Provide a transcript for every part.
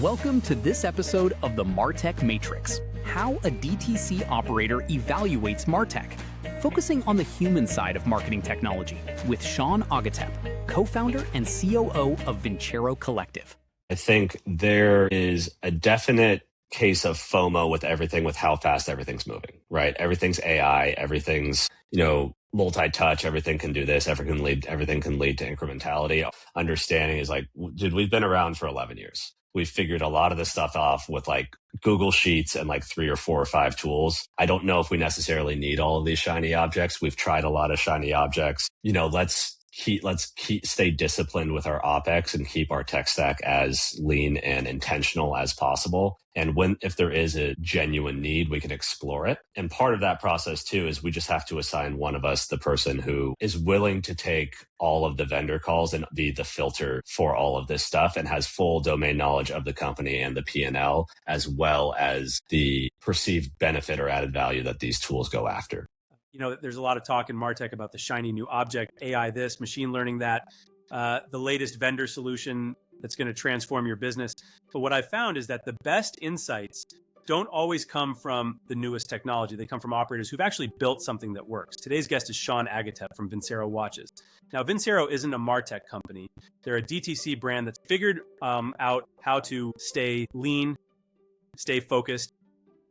Welcome to this episode of the MarTech Matrix, how a DTC operator evaluates MarTech, focusing on the human side of marketing technology with Sean Agatep, co-founder and COO of Vincero Collective. I think there is a definite case of FOMO with everything, with how fast everything's moving, right? Everything's AI, everything's, multi-touch, everything can do this, everything can lead to incrementality. Understanding is like, dude, we've been around for 11 years. We've figured a lot of this stuff off with like Google Sheets and like 3 or 4 or 5 tools. I don't know if we necessarily need all of these shiny objects. We've tried a lot of shiny objects. Let's stay disciplined with our OpEx and keep our tech stack as lean and intentional as possible. And if there is a genuine need, we can explore it. And part of that process too is we just have to assign one of us the person who is willing to take all of the vendor calls and be the filter for all of this stuff and has full domain knowledge of the company and the P&L, as well as the perceived benefit or added value that these tools go after. There's a lot of talk in MarTech about the shiny new object, AI this, machine learning that, the latest vendor solution that's going to transform your business. But what I've found is that the best insights don't always come from the newest technology. They come from operators who've actually built something that works. Today's guest is Sean Agatep from Vincero Watches. Now, Vincero isn't a MarTech company. They're a DTC brand that's figured out how to stay lean, stay focused,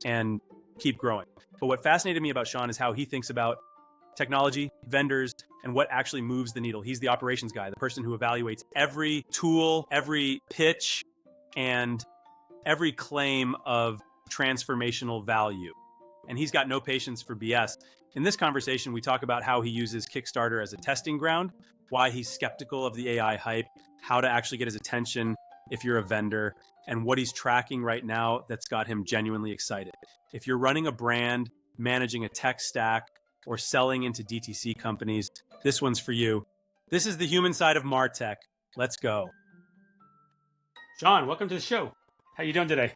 and keep growing. But what fascinated me about Sean is how he thinks about technology, vendors, and what actually moves the needle. He's the operations guy, the person who evaluates every tool, every pitch, and every claim of transformational value. And he's got no patience for BS. In this conversation, we talk about how he uses Kickstarter as a testing ground, why he's skeptical of the AI hype, how to actually get his attention if you're a vendor, and what he's tracking right now that's got him genuinely excited. If you're running a brand, managing a tech stack, or selling into DTC companies, this one's for you. This is the human side of MarTech. Let's go. Sean, welcome to the show. How you doing today?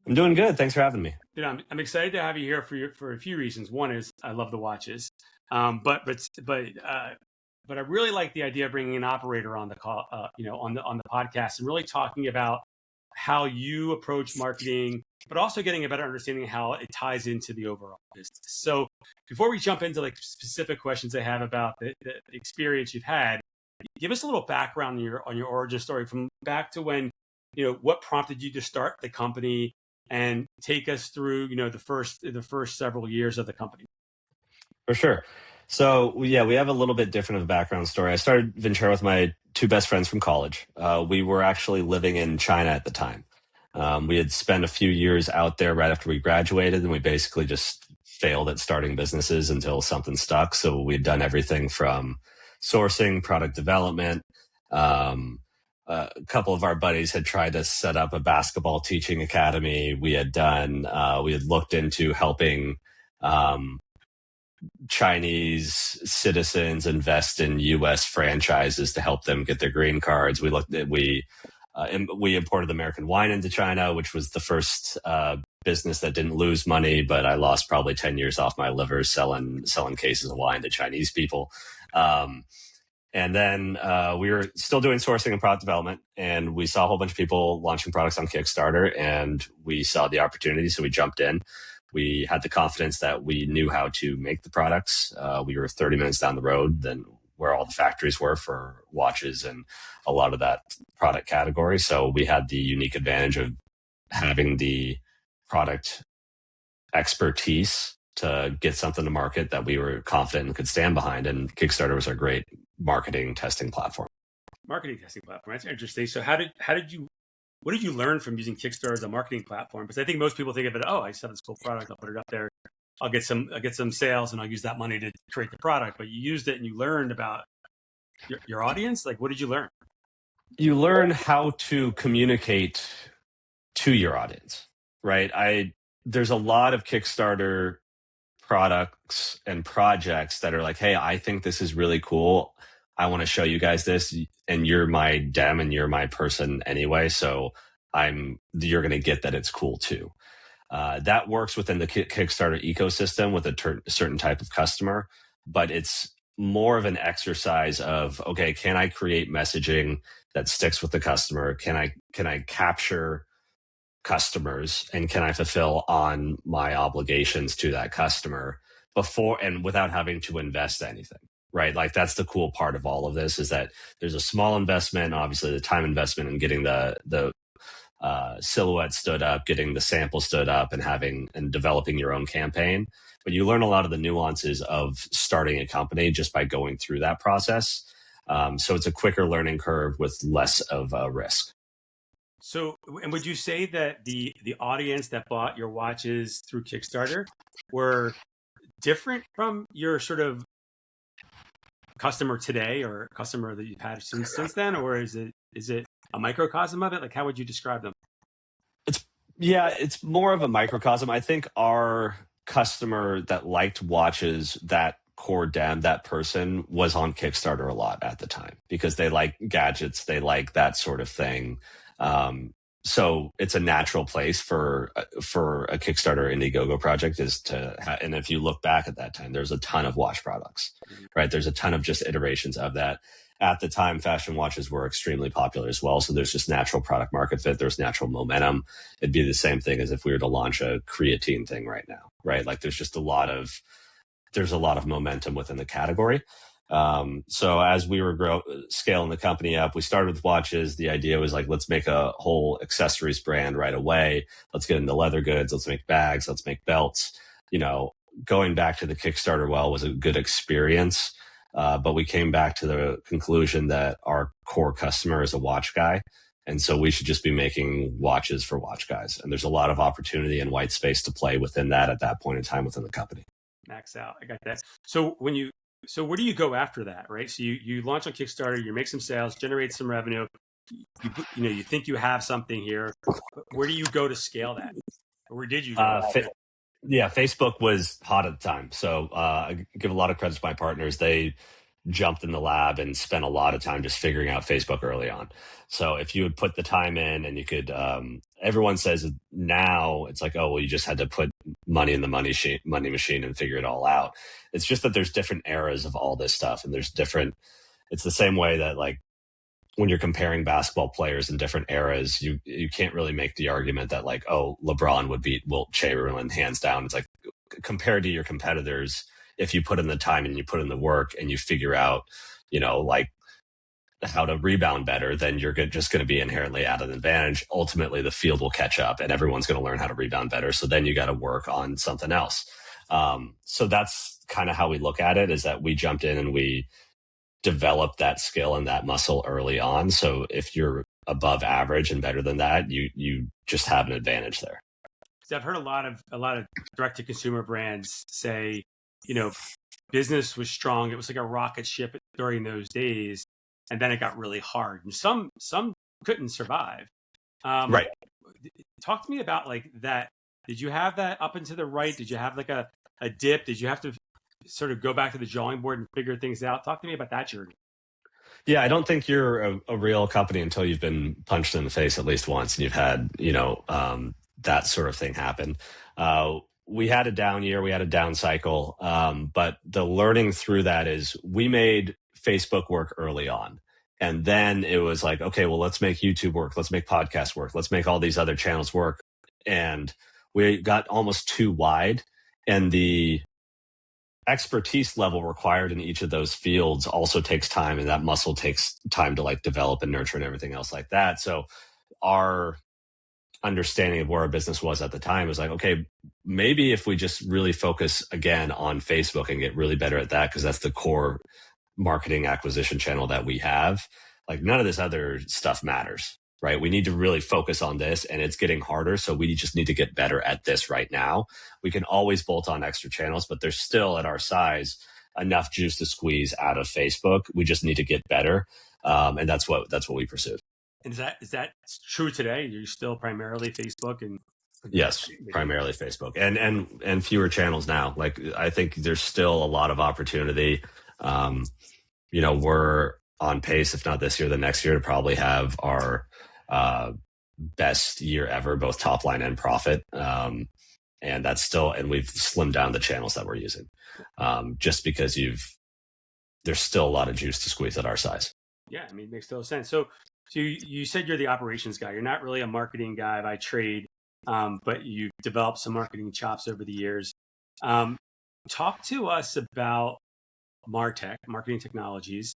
I'm doing good. Thanks for having me. I'm excited to have you here for a few reasons. One is I love the watches, but I really like the idea of bringing an operator on the call, on the podcast, and really talking about how you approach marketing, but also getting a better understanding of how it ties into the overall business. So before we jump into like specific questions I have about the experience you've had, give us a little background on your origin story from back to when, what prompted you to start the company, and take us through, the first several years of the company. For sure. So we have a little bit different of a background story. I started Vincero with my 2 best friends from college. We were actually living in China at the time. We had spent a few years out there right after we graduated, and we basically just failed at starting businesses until something stuck. So we'd done everything from sourcing, product development. A couple of our buddies had tried to set up a basketball teaching academy. We had looked into helping Chinese citizens invest in U.S. franchises to help them get their green cards. We imported American wine into China, which was the first business that didn't lose money, but I lost probably 10 years off my liver selling cases of wine to Chinese people. And then we were still doing sourcing and product development, and we saw a whole bunch of people launching products on Kickstarter, and we saw the opportunity, so we jumped in. We had the confidence that we knew how to make the products. We were 30 minutes down the road than where all the factories were for watches and a lot of that product category. So we had the unique advantage of having the product expertise to get something to market that we were confident and could stand behind. And Kickstarter was our great marketing testing platform. Marketing testing platform. That's interesting. So what did you learn from using Kickstarter as a marketing platform? Because I think most people think of it, I just have this cool product, I'll put it up there, I'll get some sales, and I'll use that money to create the product. But you used it and you learned about your audience. Like, what did you learn? You learn how to communicate to your audience, right? There's a lot of Kickstarter products and projects that are like, hey, I think this is really cool. I want to show you guys this, and you're my dem and you're my person anyway. So you're going to get that it's cool too. That works within the Kickstarter ecosystem with a certain type of customer, but it's more of an exercise of, okay, can I create messaging that sticks with the customer? Can I capture customers, and can I fulfill on my obligations to that customer before and without having to invest anything? Right. Like that's the cool part of all of this, is that there's a small investment, obviously the time investment in getting the silhouette stood up, getting the sample stood up, and developing your own campaign. But you learn a lot of the nuances of starting a company just by going through that process. So it's a quicker learning curve with less of a risk. So, and would you say that the audience that bought your watches through Kickstarter were different from your sort of customer today or customer that you've had since then, or is it a microcosm of it? Like, how would you describe them? It's more of a microcosm. I think our customer that liked watches, that core dem, that person was on Kickstarter a lot at the time because they like gadgets, they like that sort of thing. So it's a natural place for a Kickstarter Indiegogo project and if you look back at that time, there's a ton of watch products, right? There's a ton of just iterations of that. At the time, fashion watches were extremely popular as well. So there's just natural product market fit. There's natural momentum. It'd be the same thing as if we were to launch a creatine thing right now, right? Like there's a lot of momentum within the category. So as we were scaling the company up, we started with watches. The idea was like, let's make a whole accessories brand right away. Let's get into leather goods. Let's make bags. Let's make belts. Going back to the Kickstarter was a good experience. But we came back to the conclusion that our core customer is a watch guy. And so we should just be making watches for watch guys. And there's a lot of opportunity and white space to play within that at that point in time within the company. Max out. I got that. So where do you go after that, right? So you launch on Kickstarter, you make some sales, generate some revenue. You think you have something here. Where do you go to scale that? Or where did you go? Facebook was hot at the time. So I give a lot of credit to my partners. They jumped in the lab and spent a lot of time just figuring out Facebook early on. So if you would put the time in and you could, everyone says now it's like, oh, well, you just had to put money in the money machine and figure it all out. It's just that there's different eras of all this stuff. And it's the same way that like when you're comparing basketball players in different eras, you can't really make the argument that like, oh, LeBron would beat Wilt Chamberlain hands down. It's like compared to your competitors, if you put in the time and you put in the work and you figure out, like how to rebound better, then you're just going to be inherently at an advantage. Ultimately, the field will catch up and everyone's going to learn how to rebound better. So then you got to work on something else. So that's kind of how we look at it, is that we jumped in and we developed that skill and that muscle early on. So if you're above average and better than that, you just have an advantage there. So I've heard a lot of direct to consumer brands say, business was strong. It was like a rocket ship during those days. And then it got really hard. And some couldn't survive. Right. Talk to me about like that. Did you have that up and to the right? Did you have like a dip? Did you have to sort of go back to the drawing board and figure things out? Talk to me about that journey. Yeah, I don't think you're a real company until you've been punched in the face at least once and you've had, that sort of thing happen. We had a down year, we had a down cycle, but the learning through that is we made Facebook work early on. And then it was like, okay, well, let's make YouTube work. Let's make podcasts work. Let's make all these other channels work. And we got almost too wide. And the expertise level required in each of those fields also takes time. And that muscle takes time to like develop and nurture and everything else like that. So our understanding of where our business was at the time was like, okay, maybe if we just really focus again on Facebook and get really better at that, because that's the core marketing acquisition channel that we have, like none of this other stuff matters, right? We need to really focus on this, and it's getting harder. So we just need to get better at this right now. We can always bolt on extra channels, but there's still at our size enough juice to squeeze out of Facebook. We just need to get better. And that's what we pursued. And is that true today? You're still primarily Facebook and yes, primarily Facebook and fewer channels now. Like I think there's still a lot of opportunity. We're on pace, if not this year, the next year, to probably have our best year ever, both top line and profit. And that's still, and we've slimmed down the channels that we're using, just because there's still a lot of juice to squeeze at our size. Yeah, I mean, it makes total sense. So you said you're the operations guy. You're not really a marketing guy by trade, but you've developed some marketing chops over the years. Talk to us about MarTech, marketing technologies,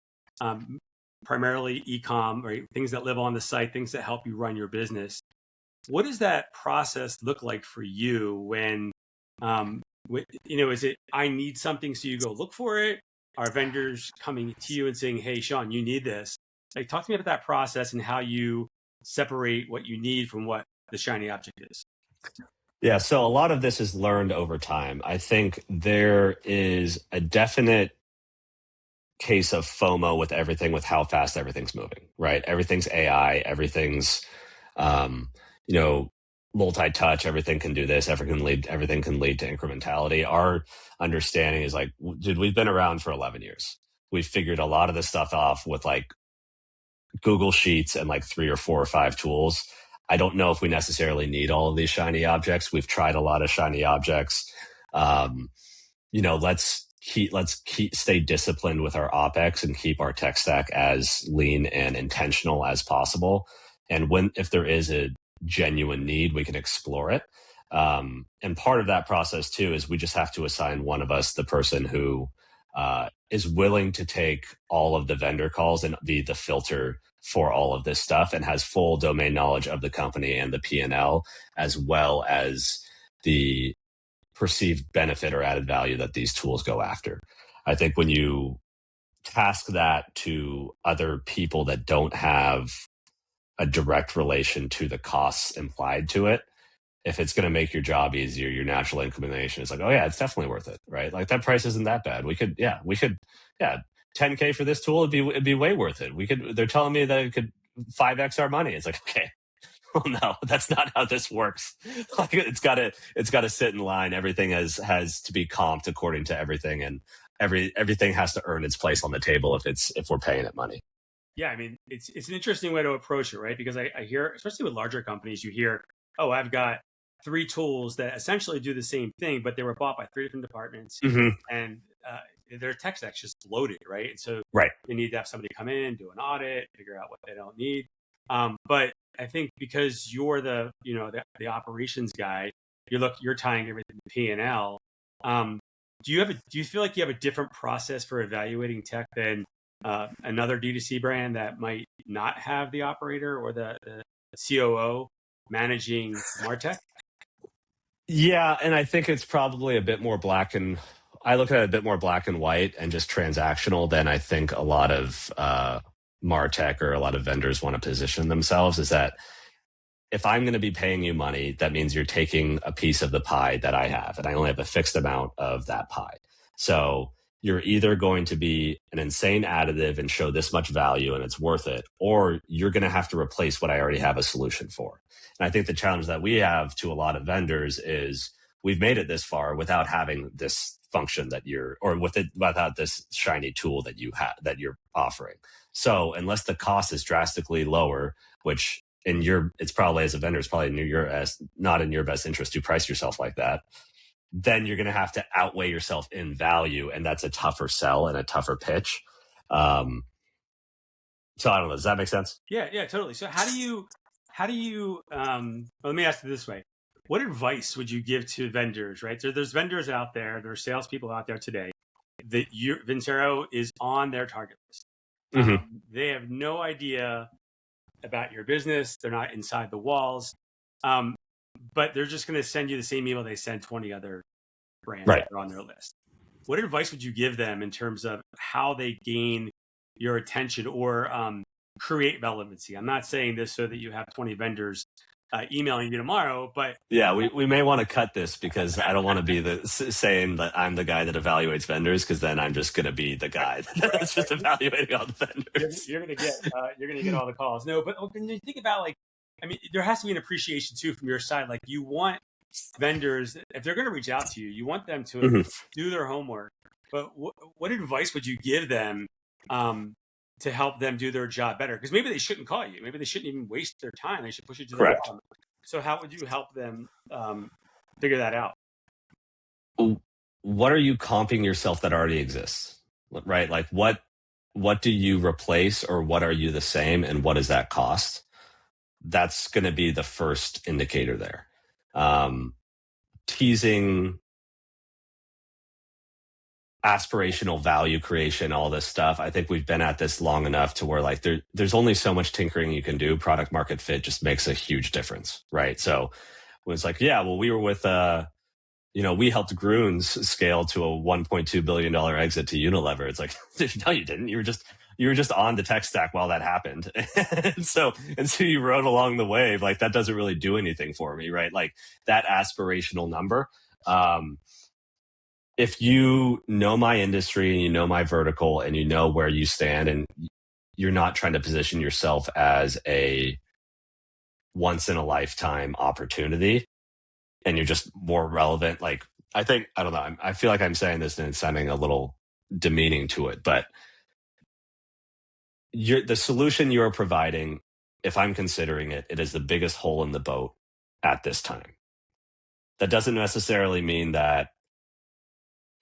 primarily e-com, right? Things that live on the site, things that help you run your business. What does that process look like for you when, is it, I need something, so you go look for it? Are vendors coming to you and saying, hey, Sean, you need this? Like, talk to me about that process and how you separate what you need from what the shiny object is. Yeah, so a lot of this is learned over time. I think there is a definite case of FOMO with everything, with how fast everything's moving, right? Everything's AI, everything's, um, you know, multi-touch, everything can do this, everything can lead to incrementality. Our understanding is like, dude, we've been around for 11 years. We've figured a lot of this stuff off with like Google Sheets and like 3 or 4 or 5 tools. I don't know if we necessarily need all of these shiny objects. We've tried a lot of shiny objects. Let's stay disciplined with our OpEx and keep our tech stack as lean and intentional as possible. And if there is a genuine need, we can explore it. And part of that process too is we just have to assign one of us the person who is willing to take all of the vendor calls and be the filter for all of this stuff and has full domain knowledge of the company and the P&L, as well as the perceived benefit or added value that these tools go after. I think when you task that to other people that don't have a direct relation to the costs implied to it, if it's going to make your job easier, your natural inclination is like, oh yeah, it's definitely worth it, right? Like that price isn't that bad. We could 10K for this tool, it'd be way worth it. They're telling me that it could 5x our money. It's like, okay, well, no, that's not how this works. Like it's got to sit in line. Everything has to be comped according to everything, and everything has to earn its place on the table if we're paying it money. Yeah, I mean, it's an interesting way to approach it, right? Because I hear, especially with larger companies, you hear, oh, I've got 3 tools that essentially do the same thing, but they were bought by 3 different departments, and their tech stack's just bloated, right? And so they need to have somebody come in, do an audit, figure out what they don't need. But I think because you're the operations guy, you're tying everything to P&L. Do you feel like you have a different process for evaluating tech than another D2C brand that might not have the operator or the COO managing MarTech? Yeah, and I think it's probably a bit more I look at it a bit more black and white and just transactional than I think a lot of MarTech or a lot of vendors want to position themselves. Is that if I'm going to be paying you money, that means you're taking a piece of the pie that I have, and I only have a fixed amount of that pie. So you're either going to be an insane additive and show this much value and it's worth it, or you're going to have to replace what I already have a solution for. And I think the challenge that we have to a lot of vendors is we've made it this far without having this function without this shiny tool that you're offering. So unless the cost is drastically lower, which it's probably, as a vendor, it's probably not in your best interest to price yourself like that, then you're going to have to outweigh yourself in value, and that's a tougher sell and a tougher pitch. So I don't know. Does that make sense? Yeah, totally. So how do you? Let me ask it this way: what advice would you give to vendors? Right, so there's vendors out there, there's salespeople out there today that Vincero is on their target list. They have no idea about your business. They're not inside the walls. But they're just going to send you the same email they send 20 other brands that are on their list. What advice would you give them in terms of how they gain your attention or create relevancy? I'm not saying this so that you have 20 vendors emailing you tomorrow, but yeah, we may want to cut this because I don't want to be saying that I'm the guy that evaluates vendors, because then I'm just going to be the guy that's just evaluating all the vendors. You're going to get all the calls. No, but when you think about there has to be an appreciation too from your side. Like, you want vendors, if they're going to reach out to you, you want them to do their homework. But what advice would you give them to help them do their job better? Because maybe they shouldn't call you. Maybe they shouldn't even waste their time. They should push it to the bottom. So how would you help them figure that out? What are you comping yourself that already exists? right? Like what do you replace, or what are you the same, and what does that cost? That's going to be the first indicator there. Teasing, aspirational value creation, all this stuff. I think we've been at this long enough to where like there's only so much tinkering you can do. Product market fit just makes a huge difference, right? So it was like, yeah, well, we were with we helped Groons scale to a $1.2 billion exit to Unilever. It's like, no, you didn't. You were just on the tech stack while that happened. and so you rode along the wave. Like that doesn't really do anything for me, right? Like that aspirational number. If you know my industry and you know my vertical and you know where you stand, and you're not trying to position yourself as a once in a lifetime opportunity, and you're just more relevant, like I don't know, I feel like I'm saying this and it's sounding a little demeaning to it, but the solution you're providing, if I'm considering it, it is the biggest hole in the boat at this time. That doesn't necessarily mean that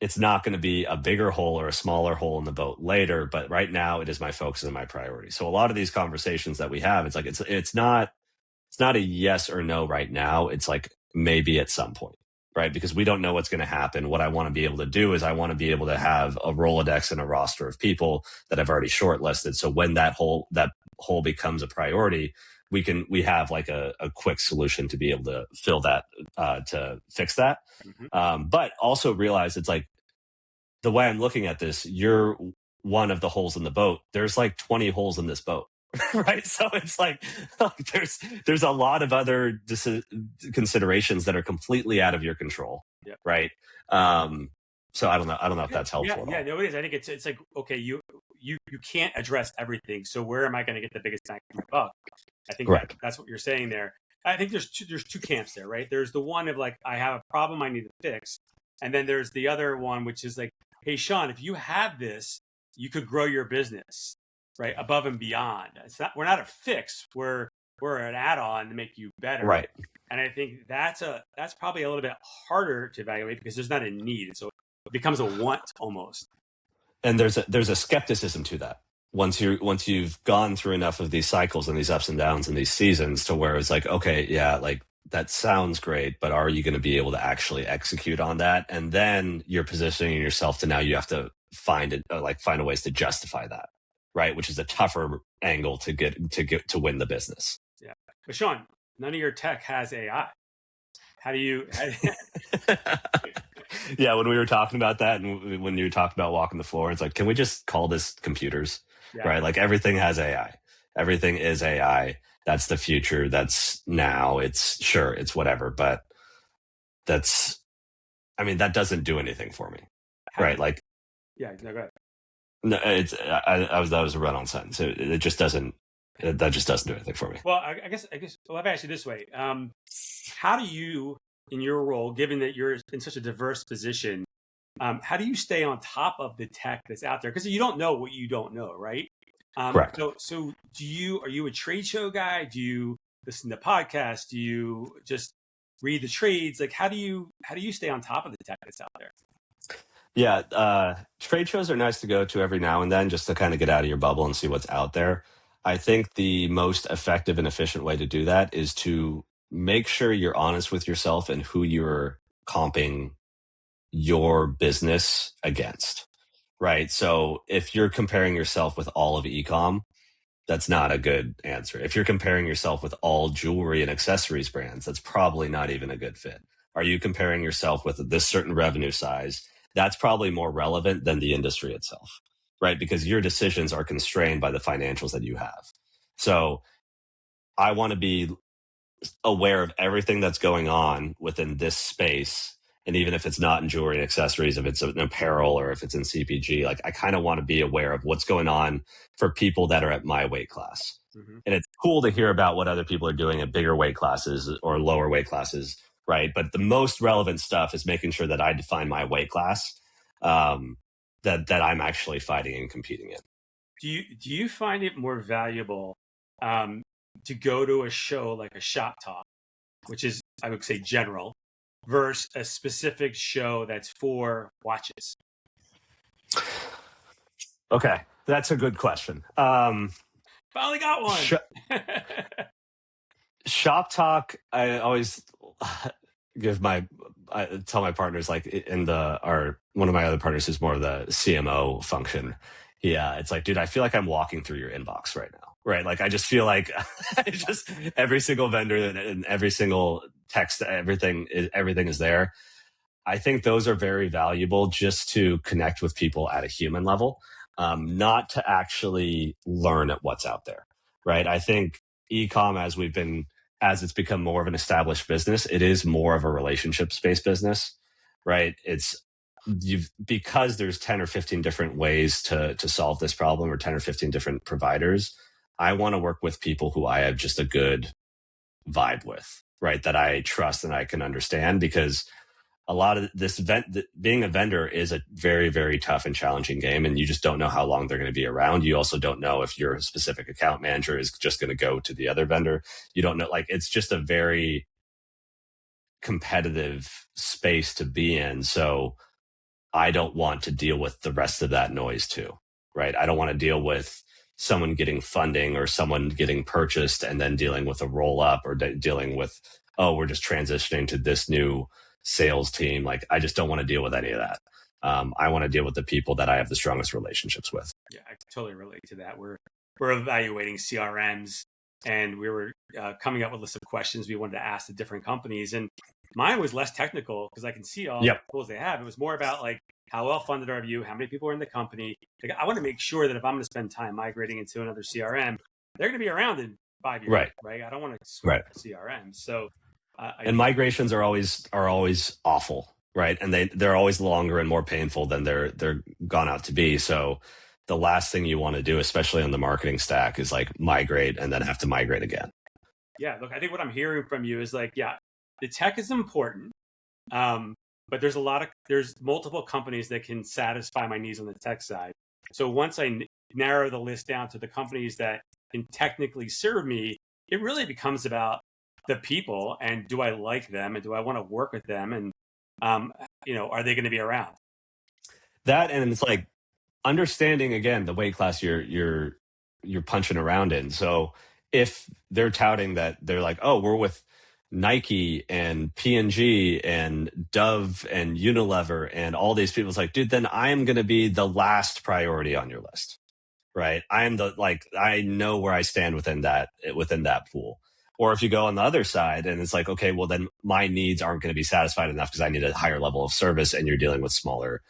it's not going to be a bigger hole or a smaller hole in the boat later, but right now it is my focus and my priority. So a lot of these conversations that we have, it's like it's not a yes or no right now. It's like maybe at some point, right? Because we don't know what's going to happen. What I want to be able to do is I want to be able to have a Rolodex and a roster of people that I've already shortlisted. So when that hole becomes a priority, we have like a quick solution to be able to fill that, to fix that. Mm-hmm. But also realize it's like, the way I'm looking at this, you're one of the holes in the boat. There's like 20 holes in this boat. Right. So it's like there's a lot of other considerations that are completely out of your control. Yep. Right. So I don't know if that's helpful at all. No, it is. I think it's like, okay, you can't address everything. So where am I going to get the biggest bang for my buck? I think that's what you're saying there. I think there's two camps there, right? There's the one of like, I have a problem I need to fix. And then there's the other one, which is like, hey, Sean, if you have this, you could grow your business, right, above and beyond. We're not a fix. We're an add-on to make you better. Right. And I think that's probably a little bit harder to evaluate because there's not a need. So it becomes a want almost. And there's a skepticism to that. Once you've gone through enough of these cycles and these ups and downs and these seasons to where it's like, okay, yeah, like that sounds great, but are you going to be able to actually execute on that? And then you're positioning yourself to now you have to find ways to justify that, right? Which is a tougher angle to get to win the business. Yeah, but Sean, none of your tech has AI. How do you? Yeah, when we were talking about that, and when you were talking about walking the floor, it's like, can we just call this computers? Yeah. Right? Like everything has AI. Everything is AI. That's the future. That's now. It's whatever, but that doesn't do anything for me. Right? Like, yeah, no, go ahead. No, that was a run-on sentence. It just doesn't. That just doesn't do anything for me. Well, I guess. Well, I've asked you this way: how do you, in your role, given that you're in such a diverse position, how do you stay on top of the tech that's out there? Because you don't know what you don't know, right? Correct. So are you a trade show guy? Do you listen to podcasts? Do you just read the trades? Like, how do you stay on top of the tech that's out there? Yeah, trade shows are nice to go to every now and then just to kind of get out of your bubble and see what's out there. I think the most effective and efficient way to do that is to make sure you're honest with yourself and who you're comping your business against, right? So if you're comparing yourself with all of e-com, that's not a good answer. If you're comparing yourself with all jewelry and accessories brands, that's probably not even a good fit. Are you comparing yourself with this certain revenue size? That's probably more relevant than the industry itself, right? Because your decisions are constrained by the financials that you have. So I want to be aware of everything that's going on within this space. And even if it's not in jewelry and accessories, if it's in apparel or if it's in CPG, like I kind of want to be aware of what's going on for people that are at my weight class. Mm-hmm. And it's cool to hear about what other people are doing at bigger weight classes or lower weight classes, right? But the most relevant stuff is making sure that I define my weight class, that I'm actually fighting and competing in. Do you find it more valuable to go to a show like a Shop Talk, which is, I would say, general, versus a specific show that's for watches? Okay, that's a good question. Finally got one. Shop talk. I always I tell my partners, like one of my other partners who's more of the CMO function. Yeah, it's like, dude, I feel like I'm walking through your inbox right now, right? Like I just feel like it's just every single vendor and every single text, everything is there. I think those are very valuable just to connect with people at a human level, not to actually learn at what's out there, right? I think e-com, as it's become more of an established business, it is more of a relationships-based business, right? Because there's 10 or 15 different ways to solve this problem, or 10 or 15 different providers. I want to work with people who I have just a good vibe with, right? That I trust and I can understand, because a lot of being a vendor is a very, very tough and challenging game, and you just don't know how long they're going to be around. You also don't know if your specific account manager is just going to go to the other vendor. You don't know, like, it's just a very competitive space to be in. So I don't want to deal with the rest of that noise too, right? I don't want to deal with someone getting funding or someone getting purchased and then dealing with a roll up, or dealing with, oh, we're just transitioning to this new sales team. Like, I just don't want to deal with any of that. I want to deal with the people that I have the strongest relationships with. Yeah, I totally relate to that. We're evaluating CRMs, and we were coming up with a list of questions we wanted to ask the different companies. And mine was less technical because I can see all the tools they have. It was more about, like, how well funded are you? How many people are in the company? Like, I want to make sure that if I'm going to spend time migrating into another CRM, they're going to be around in 5 years, right? I don't want to switch CRM. So, and migrations are always awful, right? And they're always longer and more painful than they're gone out to be. So the last thing you want to do, especially on the marketing stack, is like migrate and then have to migrate again. Yeah, look, I think what I'm hearing from you is, like, yeah, the tech is important, but there's multiple companies that can satisfy my needs on the tech side. So once I narrow the list down to the companies that can technically serve me, it really becomes about the people, and do I like them, and do I want to work with them, and are they going to be around? That, and it's like understanding again the weight class you're punching around in. So if they're touting that, they're like, oh, we're with Nike and P&G and Dove and Unilever and all these people, it's like, dude, then I am going to be the last priority on your list, right? I know where I stand within that pool. Or if you go on the other side and it's like, okay, well, then my needs aren't going to be satisfied enough because I need a higher level of service, and you're dealing with smaller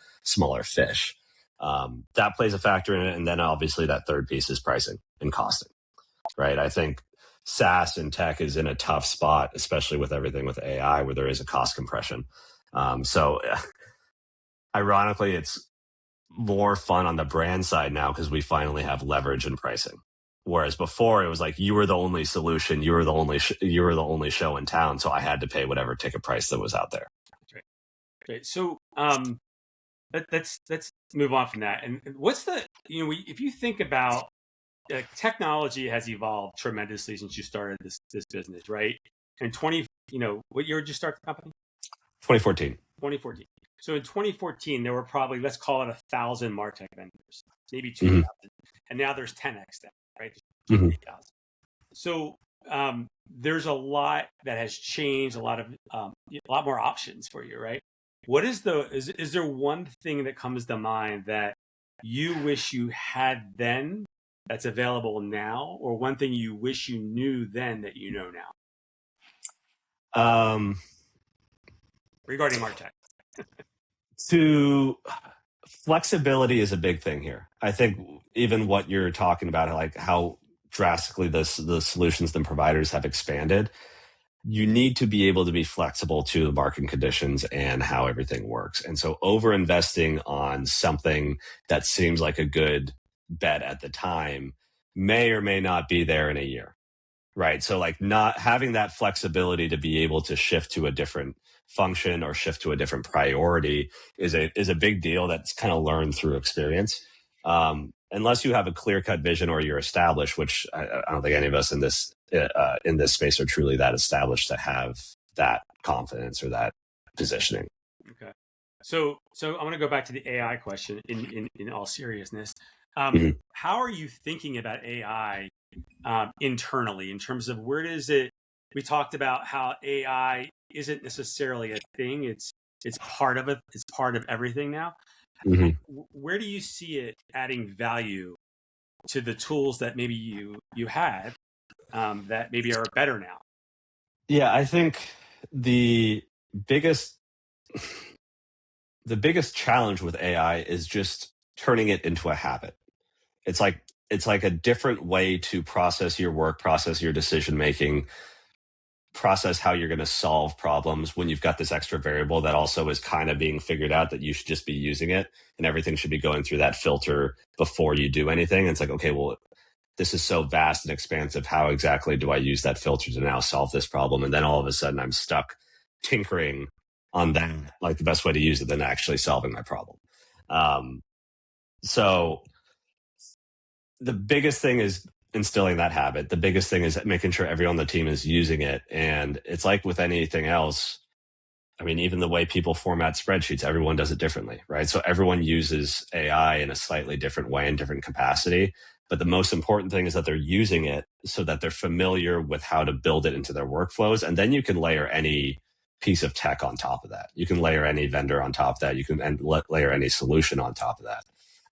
fish. That plays a factor in it. And then obviously that third piece is pricing and costing, right? I think SaaS and tech is in a tough spot, especially with everything with AI, where there is a cost compression. So ironically, it's more fun on the brand side now because we finally have leverage in pricing. Whereas before it was like, you were the only solution, you were the only show in town, so I had to pay whatever ticket price that was out there. Right. So let's move on from that. And what's the if you think about, technology has evolved tremendously since you started this business, right? And what year did you start the company? 2014. 2014. So in 2014, there were probably, let's call it 1,000 MarTech vendors, maybe 2,000, and now there's 10x that, right? 20,000. So there's a lot that has changed, a lot more options for you, right? What is is there one thing that comes to mind that you wish you had then that's available now, or one thing you wish you knew then that you know now? Regarding MarTech. Flexibility is a big thing here. I think even what you're talking about, like how drastically the solutions and providers have expanded, you need to be able to be flexible to the market conditions and how everything works. And so over investing on something that seems like a good bet at the time may or may not be there in a year, right? So like not having that flexibility to be able to shift to a different function or shift to a different priority is a big deal that's kind of learned through experience. Unless you have a clear-cut vision or you're established, which I don't think any of us in this space are truly that established to have that confidence or that positioning. Okay. So I'm going to go back to the AI question in all seriousness. Mhm. How are you thinking about AI internally in terms of where does it? We talked about how AI isn't necessarily a thing; it's part of it. It's part of everything now. Mhm. Where do you see it adding value to the tools that maybe you had that maybe are better now? Yeah, I think the biggest the biggest challenge with AI is just turning it into a habit. It's like it's like a different way to process your work, process your decision making, process how you're going to solve problems when you've got this extra variable that also is kind of being figured out that you should just be using it and everything should be going through that filter before you do anything. And it's like, okay, well, this is so vast and expansive. How exactly do I use that filter to now solve this problem? And then all of a sudden I'm stuck tinkering on that, like the best way to use it than actually solving my problem. Um, so the biggest thing is instilling that habit. The biggest thing is making sure everyone on the team is using it. And it's like with anything else. I mean, even the way people format spreadsheets, everyone does it differently, right? So everyone uses AI in a slightly different way in different capacity. But the most important thing is that they're using it so that they're familiar with how to build it into their workflows. And then you can layer any piece of tech on top of that. You can layer any vendor on top of that. You can layer any solution on top of that.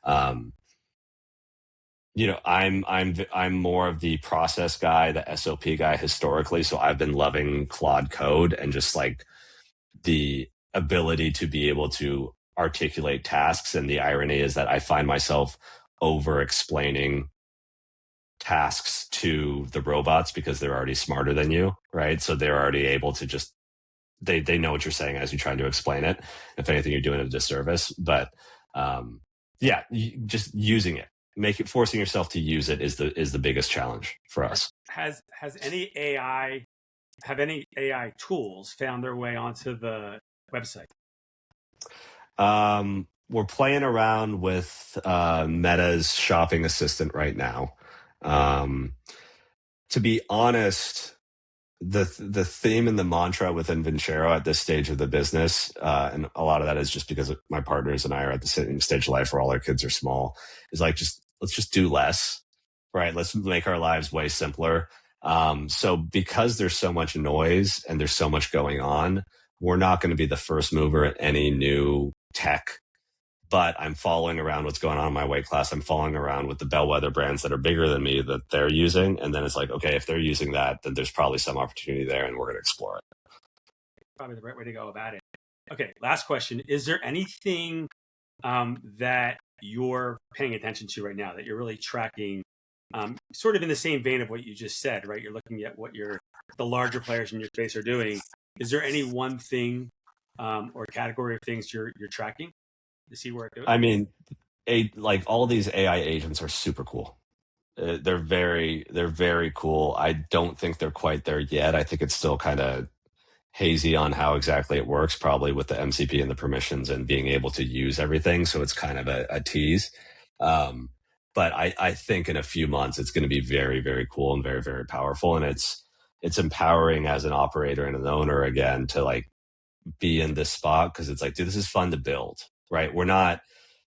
Um, I'm more of the process guy, the SOP guy historically. So I've been loving Claude Code and just like the ability to be able to articulate tasks. And the irony is that I find myself over explaining tasks to the robots because they're already smarter than you, right? So they're already able to just they know what you're saying as you're trying to explain it. If anything, you're doing a disservice. But yeah, just using it, forcing yourself to use it is the biggest challenge for us. Has any AI have any AI tools found their way onto the website? We're playing around with Meta's shopping assistant right now. Um, to be honest, the theme and the mantra within Vincero at this stage of the business, and a lot of that is just because my partners and I are at the same stage of life where all our kids are small, is like let's just do less, right? Let's make our lives way simpler. So because there's so much noise and there's so much going on, we're not going to be the first mover at any new tech, but I'm following around what's going on in my weight class. I'm following around with the bellwether brands that are bigger than me that they're using. And then it's like, okay, if they're using that, then there's probably some opportunity there and we're going to explore it. Probably the right way to go about it. Okay, last question. Is there anything that you're paying attention to right now that you're really tracking, sort of in the same vein of what you just said, right? You're looking at what the larger players in your space are doing. Is there any one thing or category of things you're tracking to see where it goes? I mean, like all these AI agents are super cool. They're very cool. I don't think they're quite there yet. I think it's still kind of hazy on how exactly it works, probably with the MCP and the permissions and being able to use everything. So it's kind of a tease. Um, but I think in a few months it's going to be very, very cool and very, very powerful. And it's empowering as an operator and an owner again to like be in this spot because it's like, dude, this is fun to build, right? We're not,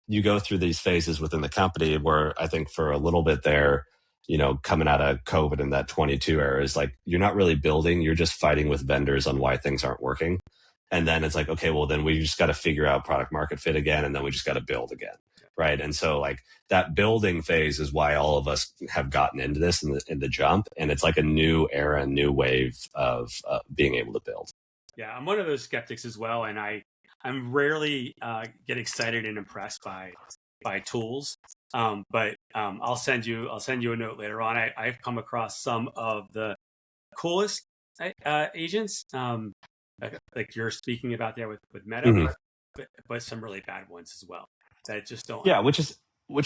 you go through these phases within the company where I think for a little bit there, coming out of COVID and that 22 era is like, you're not really building, you're just fighting with vendors on why things aren't working. And then it's like, okay, well, then we just got to figure out product market fit again. And then we just got to build again. Right. And so like that building phase is why all of us have gotten into this in the jump. And it's like a new era, new wave of being able to build. Yeah, I'm one of those skeptics as well, and I'm rarely get excited and impressed by tools. But I'll send you a note later on. I've come across some of the coolest agents, like you're speaking about there with Meta, Mhm. but some really bad ones as well that just don't. Yeah, which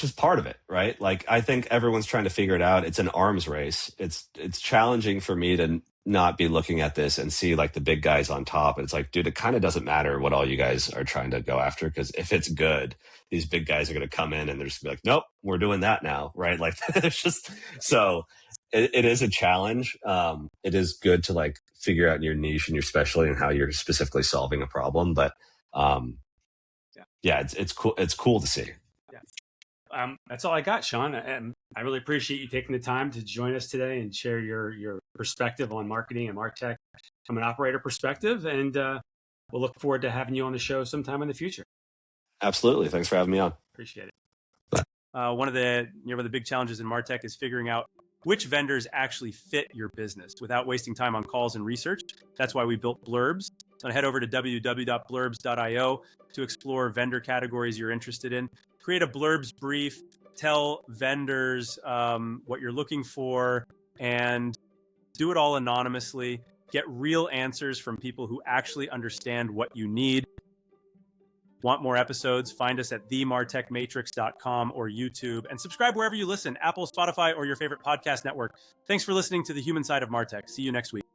is part of it, right? Like I think everyone's trying to figure it out. It's an arms race. It's challenging for me to not be looking at this and see like the big guys on top. And it's like, dude, it kind of doesn't matter what all you guys are trying to go after because if it's good, these big guys are going to come in and they're just gonna be like, nope, we're doing that now, right? Like it's just so it is a challenge. It is good to like figure out your niche and your specialty and how you're specifically solving a problem, but yeah, it's cool. It's cool to see. Yeah. That's all I got, Sean. I really appreciate you taking the time to join us today and share your perspective on marketing and MarTech from an operator perspective. And we'll look forward to having you on the show sometime in the future. Absolutely. Thanks for having me on. Appreciate it. One of the big challenges in MarTech is figuring out which vendors actually fit your business without wasting time on calls and research. That's why we built Blurbs. So head over to www.blurbs.io to explore vendor categories you're interested in. Create a Blurbs brief, tell vendors what you're looking for, and do it all anonymously. Get real answers from people who actually understand what you need. Want more episodes? Find us at themartechmatrix.com or YouTube, and subscribe wherever you listen, Apple, Spotify, or your favorite podcast network. Thanks for listening to the Human Side of MarTech. See you next week.